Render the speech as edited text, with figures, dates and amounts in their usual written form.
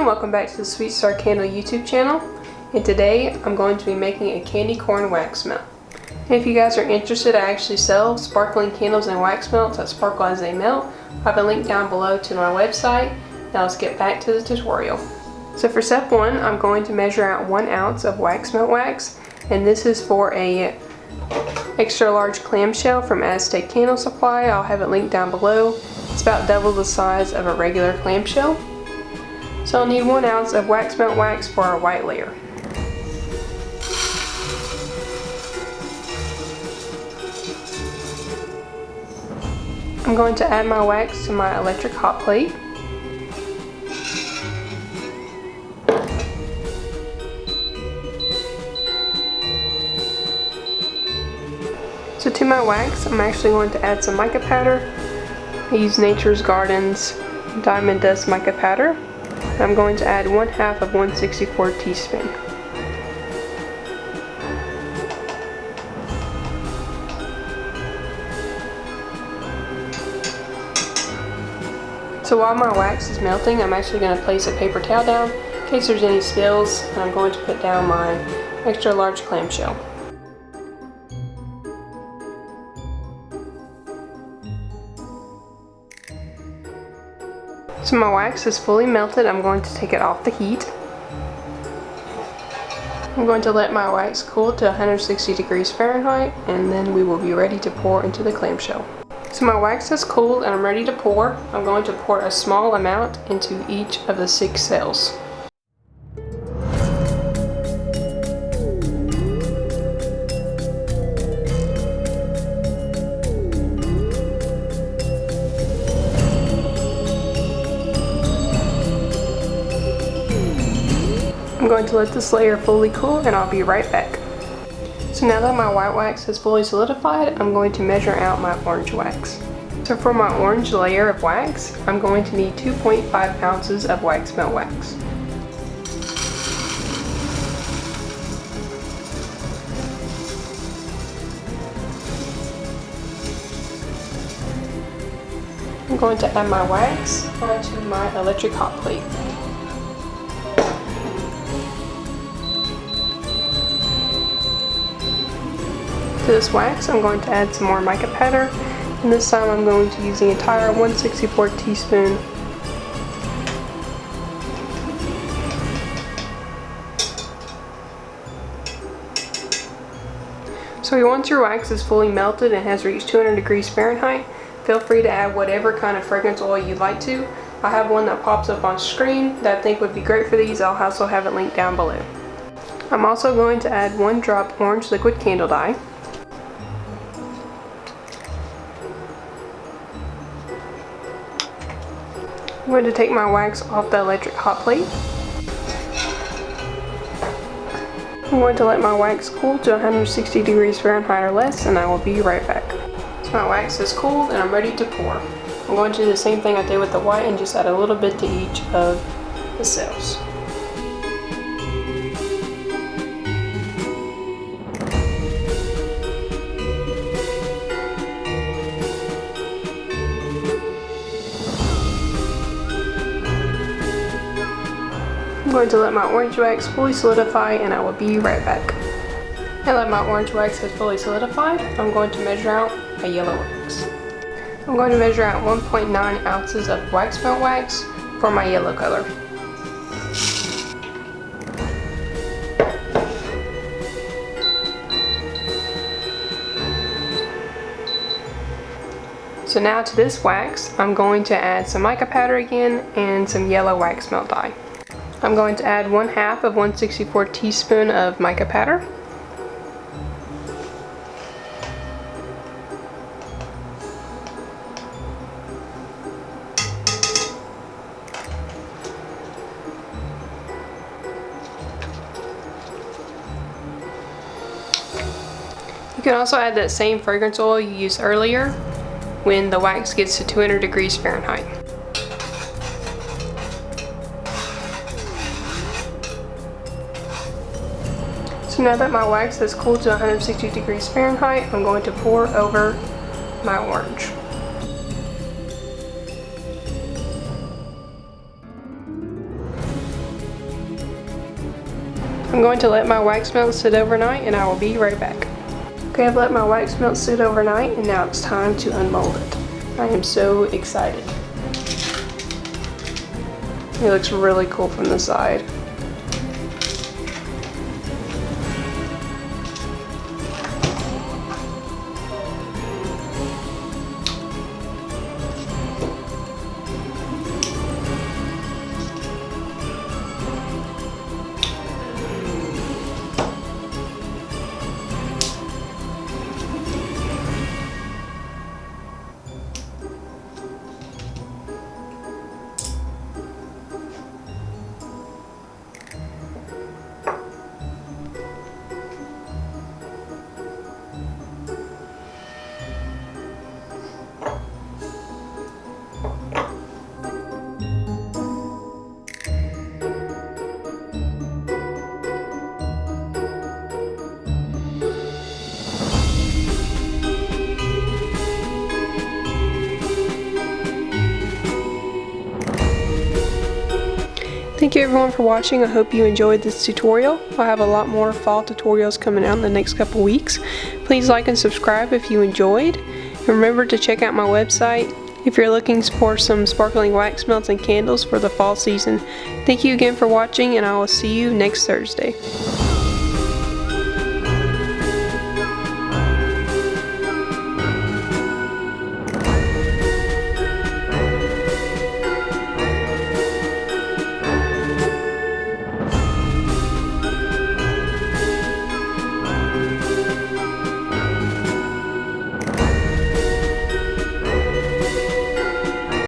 welcome back to the Sweet Star Candle YouTube channel. And today I'm going to be making a candy corn wax melt. And if you guys are interested, I actually sell sparkling candles and wax melts that sparkle as they melt. I have a link down below to my website. Now let's get back to the tutorial. So for step one, I'm going to measure out 1 ounce of wax melt wax, and this is for a extra large clamshell from Aztec Candle Supply. I'll have it linked down below. It's about double the size of a regular clamshell. So I'll need 1 ounce of wax melt wax for our white layer. I'm going to add my wax to my electric hot plate. So to my wax, I'm actually going to add some mica powder. I use Nature's Garden's Diamond Dust Mica Powder. I'm going to add 1/2 of 1/64 teaspoon. So while my wax is melting, I'm actually going to place a paper towel down in case there's any spills, and I'm going to put down my extra large clamshell. So my wax is fully melted. I'm going to take it off the heat. I'm going to let my wax cool to 160 degrees Fahrenheit, and then we will be ready to pour into the clamshell. So my wax has cooled and I'm ready to pour. I'm going to pour a small amount into each of the 6 cells. I'm going to let this layer fully cool and I'll be right back. So now that my white wax has fully solidified, I'm going to measure out my orange wax. So for my orange layer of wax, I'm going to need 2.5 ounces of wax melt wax. I'm going to add my wax onto my electric hot plate. To this wax, I'm going to add some more mica powder, and this time I'm going to use the entire 1/64 teaspoon. So once your wax is fully melted and has reached 200 degrees Fahrenheit, feel free to add whatever kind of fragrance oil you'd like to. I have one that pops up on screen that I think would be great for these. I'll also have it linked down below. I'm also going to add 1 drop orange liquid candle dye. I'm going to take my wax off the electric hot plate. I'm going to let my wax cool to 160 degrees Fahrenheit or less, and I will be right back. So my wax is cooled and I'm ready to pour. I'm going to do the same thing I did with the white and just add a little bit to each of the cells. I'm going to let my orange wax fully solidify and I will be right back. Now that my orange wax has fully solidified, I'm going to measure out my yellow wax. I'm going to measure out 1.9 ounces of wax melt wax for my yellow color. So now to this wax, I'm going to add some mica powder again and some yellow wax melt dye. I'm going to add 1/2 of 1/64 teaspoon of mica powder. You can also add that same fragrance oil you used earlier when the wax gets to 200 degrees Fahrenheit. So now that my wax has cooled to 160 degrees Fahrenheit, I'm going to pour over my orange. I'm going to let my wax melt sit overnight and I will be right back. Okay, I've let my wax melt sit overnight and now it's time to unmold it. I am so excited. It looks really cool from the side. Thank you everyone for watching. I hope you enjoyed this tutorial. I'll have a lot more fall tutorials coming out in the next couple weeks. Please like and subscribe if you enjoyed. And remember to check out my website if you're looking for some sparkling wax melts and candles for the fall season. Thank you again for watching and I will see you next Thursday.